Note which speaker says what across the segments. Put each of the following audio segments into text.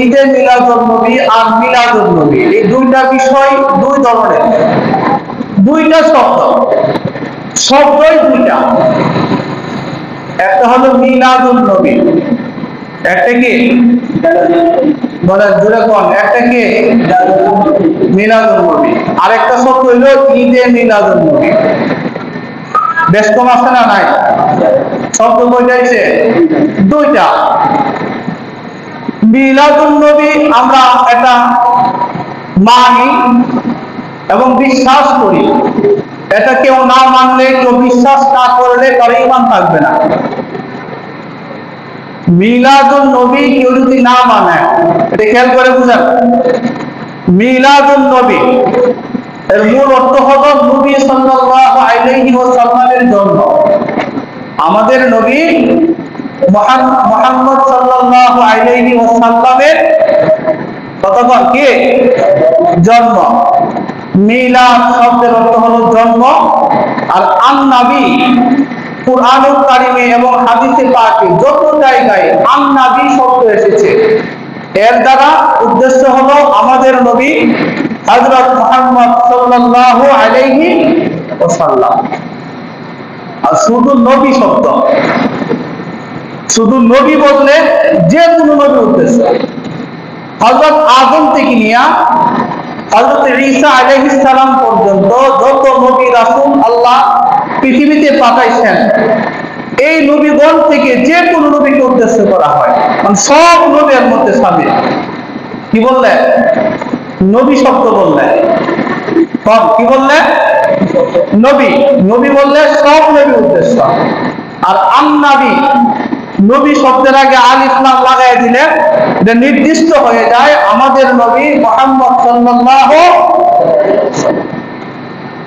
Speaker 1: ঈদে মিলাদুন নবী আর মিলাদুন নবী, এই দুইটা বিষয় দুই ধরনের, দুইটা শব্দ, শব্দই দুইটা। একটা হলো মিলাদুন নবী, একটা কি বলেন জোরে কোন, একটা কি মিলাদুন নবী, আর একটা শব্দ হলো ঈদে মিলাদুন নবী। বেশ কম আছে না নাই? শব্দ কয়টা আছে? দুইটা। মিলাদুন নবী আমরা এটা মানি এবং বিশ্বাস করি, এটা কেউ না মানলে, কেউ বিশ্বাস না করলে তার ঈমান থাকবে না। মিলাদুন নবী কেউ যদি না মানে, এটা খেয়াল করে বুঝেন, মিলাদুন নবী এর মূল অর্থ হলো নবী সাল্লাল্লাহু আলাইহি ওয়াসাল্লামের জন্ম। আমাদের নবী মুহাম্মদ সাল্লাল্লাহু আলাইহি ওয়াসাল্লামের কতক্ষণ কি জন্ম। মিলাদ শব্দের অর্থ হলো জন্ম, আর আন-নবী কুরআনুল কারীমে এবং হাদিসে পাকে যত জায়গায় আন-নবী শব্দ এসেছে, এর দ্বারা উদ্দেশ্য হলো আমাদের নবী হযরত মুহাম্মদ সাল্লাল্লাহু আলাইহি ওয়াসাল্লাম। আর শুধু নবী শব্দ, শুধু নবী বললে যে কোনো নবী উদ্দেশ্য। হযরত আদম থেকে নিয়ে হযরত ঈসা আলাইহিস সালাম পর্যন্ত যত নবী রাসূল আল্লাহ পৃথিবীতে পাঠাইছেন, এই নবীগণ থেকে যে কোনো নবীকে উদ্দেশ্য করা হয়, মানে সব নবীর মধ্যে শামিল। কি বললেন? নবী শব্দ বললেন, কি বললেন? নবী। নবী বললে সব নবী উদ্দেশ্য। আর আন-নবী, নবী শব্দের আগে আলিফ লাম লাগাই দিলে এটা নির্দিষ্ট হয়ে যায় আমাদের নবী মুহাম্মদ সাল্লাল্লাহু আলাইহি ওয়াসাল্লাম।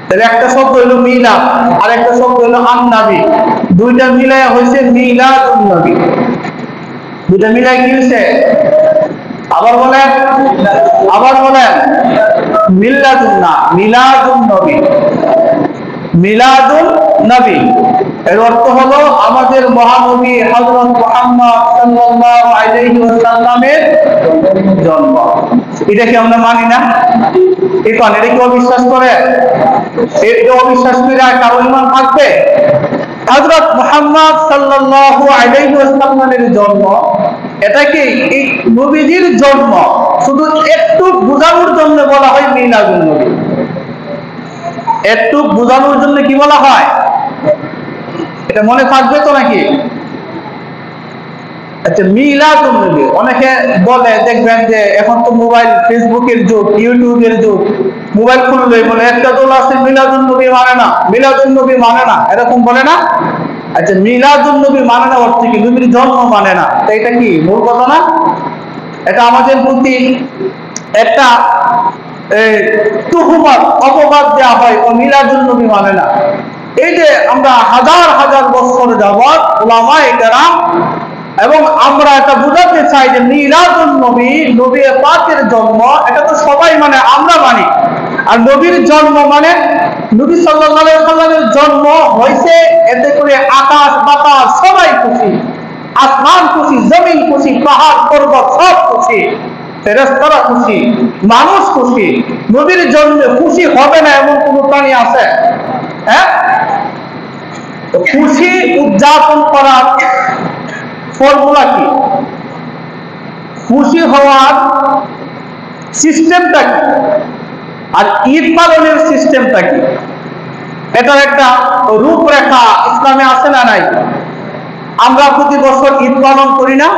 Speaker 1: তাহলে একটা শব্দ হলো মিলাদ, আর একটা শব্দ হলো আন-নবী, দুইটা মিলায় হয়েছে মিলাদুন নবী। দুইটা মিলায় কি হয়েছে? আবার বলেন, আবার বলেন, মিলাদুন না, মিলাদুন নবী। মিলাদুন নবী এর অর্থ হলো আমাদের মহানবী হযরত মুহাম্মদ সাল্লাল্লাহু আলাইহি ওয়াসাল্লামের জন্ম। এটা কি আমরা মানি না? এখন এটা কি অবিশ্বাস করে? এটা অবিশ্বাস করে কারো ঈমান থাকবে? হযরত মুহাম্মদ সাল্লাল্লাহু আলাইহি ওয়াসাল্লামের জন্ম, এটা কি এই নবীজির জন্ম, শুধু একটু বোঝানোর জন্য বলা হয় মিলাদুন নবী। একটু বোঝানোর জন্য কি বলা হয়? এটা মনে থাকবে তো নাকি? আচ্ছা, মিলাদুন নবী অনেকে বলে, দেখবেন যে এখন তো মোবাইল, ফেসবুকের যুগ, ইউটিউবের যুগ, মোবাইল খুললেই বলে একটা দল আছে মিলাদুন নবী মানে না, মিলাদুন নবী মানে না, এরকম বলে না? আচ্ছা, মিলাদুন নবী মানে না অর্থ কি? নবীর জন্ম মানে না। এটা কি মূল কথা না? এটা আমাদের প্রতি একটা তুহমত, অপবাদ দেওয়া হয়, ও মিলাদুন নবী মানে না। এই যে আমরা হাজার হাজার বছর যাবত উলামায়ে কেরাম এবং আমরা এটা বুঝাতে চাই যে মিলাদুন নবী, নবী পাকের জন্ম, এটা তো সবাই মানে, আমরা মানি। আর নবীর জন্ম মানে নবী সাল্লাল্লাহু আলাইহি ওয়াসাল্লামের জন্ম হয়েছে, এতে করে আকাশ বাতাস সবাই খুশি, আসমান খুশি, জমিন খুশি, পাহাড় পর্বত সব খুশি, ফেরেশতারা খুশি, মানুষ খুশি। নবীর জন্মে খুশি হবে না এমন কোন প্রাণী আছে? হ্যাঁ? তো খুশি উদযাপন করার ফর্মুলা কি? খুশি হওয়ার সিস্টেমটা কি? আর ঈদ পালনের সিস্টেমটা কি? এটার একটা রূপরেখা ইসলামে আছে না নাই? আমরা প্রতি বছর ঈদ পালন করি না?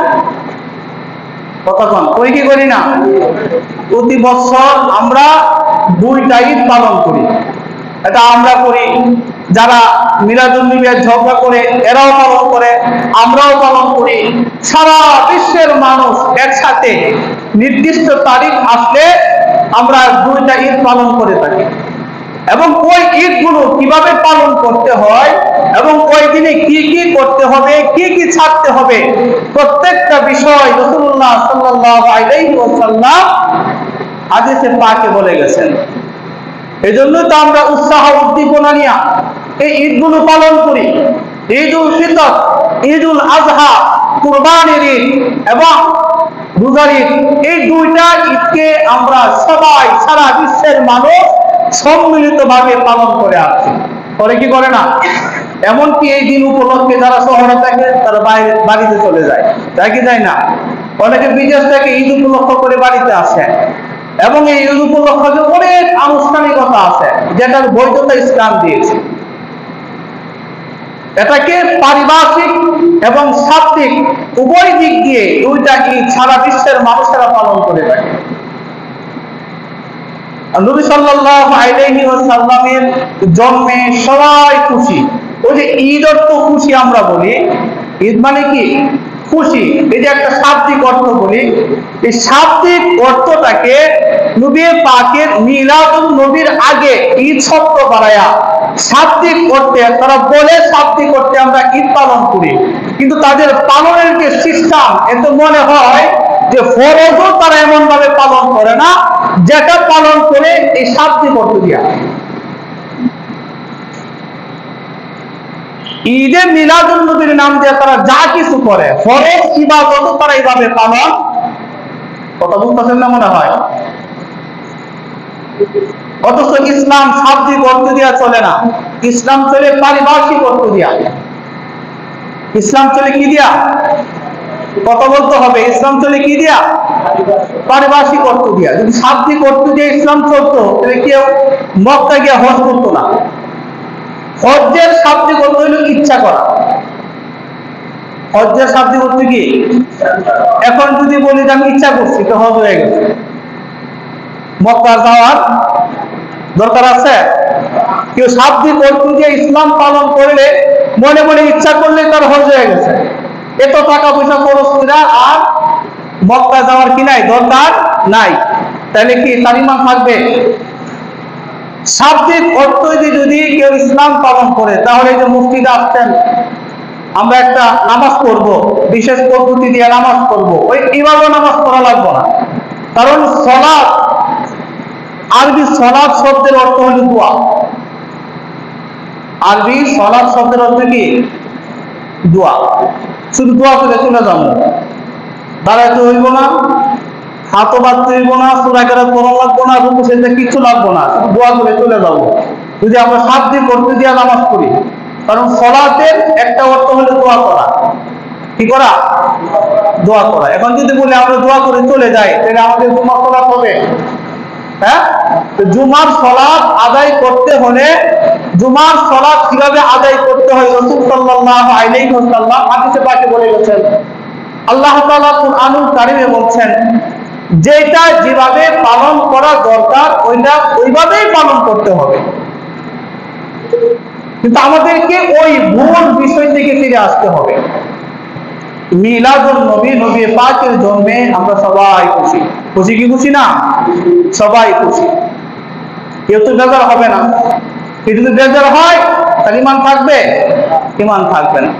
Speaker 1: কতক্ষণ করি কি করি না? প্রতি বছর আমরা দুইটা ঈদ পালন করি। এটা আমরা করি, যারা মিলাদুন নবীর ঝগড়া করে এরাও পালন করে, আমরাও পালন করি। সারা বিশ্বের মানুষ একসাথে নির্দিষ্ট তারিখ আসলে আমরা দুইটা ঈদ পালন করে থাকি। এবং ওই ঈদগুলো কিভাবে পালন করতে হয় এবং ওই দিনে কি কি করতে হবে, কি কি ছাড়তে হবে, প্রত্যেকটা বিষয় রাসূলুল্লাহ সাল্লাল্লাহু আলাইহি ওয়াসাল্লাম হাদিসে পাকে বলে গেছেন। এজন্য তো আমরা উৎসাহ উদ্দীপনা নিয়ে এই ঈদগুলো পালন করি। ঈদুল ফিতর, ঈদুল আযহা, কুরবানির ঈদ এবং রোজার ঈদ, এই দুইটা ঈদকে আমরা সবাই সারা বিশ্বের মানুষ সম্মিলিত ভাবে পালন করে আসছি। করে কি করে না? এমনকি এই দিন উপলক্ষে যারা শহরে থাকে তারা বাড়িতে চলে যায়, তাই কি যায় না? অনেকে বিদেশ থেকে ঈদ উপলক্ষ করে বাড়িতে আসে, এবং এই ঈদ উপলক্ষে অনেক আনুষ্ঠানিকতা আছে যেটার বৈধতা ইসলাম দিয়েছে। এটাকে পারিভাষিক এবং শাব্দিক উভয় দিক দিয়ে দুইটা ঈদ সারা বিশ্বের মানুষেরা পালন করে থাকে। নবী সাল্লাল্লাহু আলাইহি ওয়াসাল্লামের জন্মে সবাই খুশি। ওই যে ঈদ অর্থ খুশি আমরা বলি, ঈদ মানে কি? খুশি। এই যে একটা শাব্দিক অর্থ বলি, এই শাব্দিক অর্থটাকে নবী পাকের মিলাদুন নবীর আগে ঈদ শব্দ বাড়ায়া শাব্দিক অর্থে তারা বলে শাব্দিক অর্থে আমরা ঈদ পালন করি, কিন্তু তাদের পালনের যে সিস্টেম এতে মনে হয় যে ফরজও তারা এমন ভাবে পালন করে না যেটা পালন করে এই শাব্দিক অর্থ দিয়া। ঈদে মিলাদুন নবীর নাম দিয়ে তারা যা কিছু করে ফরজ ইবাদত তারা এইভাবে পালন, কথা বুঝতেছেন না মনে হয়? অথচ ইসলাম শাব্দিক অর্থ দিয়া চলে না, ইসলাম চলে পারিভাষিক অর্থ দিয়া। ইসলাম চলে কি দিয়া? কথা বলতে হবে, ইসলাম চলে কি দিয়া? পারিভাষিক অর্থ দিয়া। যদি শাব্দিক অর্থ দিয়ে ইসলাম চলতো তাহলে কেউ মক্কা গিয়ে হজ করতো না। হজ্জের শাব্দিক অর্থ হইল ইচ্ছা করা। হজ্জের শাব্দিক অর্থ কি? এখন যদি বলি যে আমি ইচ্ছা করছি তো হজ হয়ে গেছে, মক্কা যাওয়ার দরকার আছে? কেউ শাব্দিক অর্থ দিয়ে ইসলাম পালন করলে মনে মনে ইচ্ছা করলে তার হজ হয়ে গেছে, এত টাকা পয়সা খরচ করে আর মক্কা যাওয়ার কি নাই, দরকার নাই, তাহলে কি তার ঈমান থাকবে? শাব্দিক অর্থ যদি কেউ ইসলাম পালন করে তাহলে যে মুফতিরা আসছেন আমরা একটা নামাজ পড়ব, বিশেষ পদ্ধতি দিয়ে নামাজ পড়ব, ওই এইভাবে নামাজ পড়া লাগবে না। কারণ সালাত, আরবি সালাত শব্দের অর্থ হল দোয়া। আরবি সালাত শব্দের অর্থ কি? দোয়া। শুধু দোয়া করে চলে যাবো, দাঁড়াইতে হইব না, হাতও বাঁধতে হইব না, সূরা কেরাত পড়া লাগবো না, রুকু সেজদা কিছু লাগবো না, শুধু দোয়া করে চলে যাবো যদি আমরা শাব্দিক অর্থ দিয়ে নামাজ পড়ি। কারণ সালাতের একটা অর্থ হলো দোয়া করা। কি করা? দোয়া করা। এখন যদি বলি আমরা দোয়া করে চলে যাই তাহলে আমাদের জুমার সালাত হবে? হ্যাঁ, জুমার সালাত আদায় করতে হলে জুমার সালাত কিভাবে আদায় করতে হয় রাসূল সাল্লাল্লাহু আলাইহি ওয়াসাল্লাম হাদিসে পাকে বলে গেছেন। আল্লাহ তাআলা কুরআনুল কারীমে বলছেন যেটা যেভাবে পালন করা দরকার ওইটা ওইভাবেই পালন করতে হবে। কিন্তু আমাদেরকে ওই মূল বিষয় থেকে ফিরে আসতে হবে। মিলাদুন নবী, নবী পাকের জন্মে আমরা সবাই খুশি। খুশি কি খুশি না? সবাই খুশি, কেউ তো বেজার হবে না। কেউ যদি বেজার হয় তাহলে ঈমান থাকবে? ঈমান থাকবে না।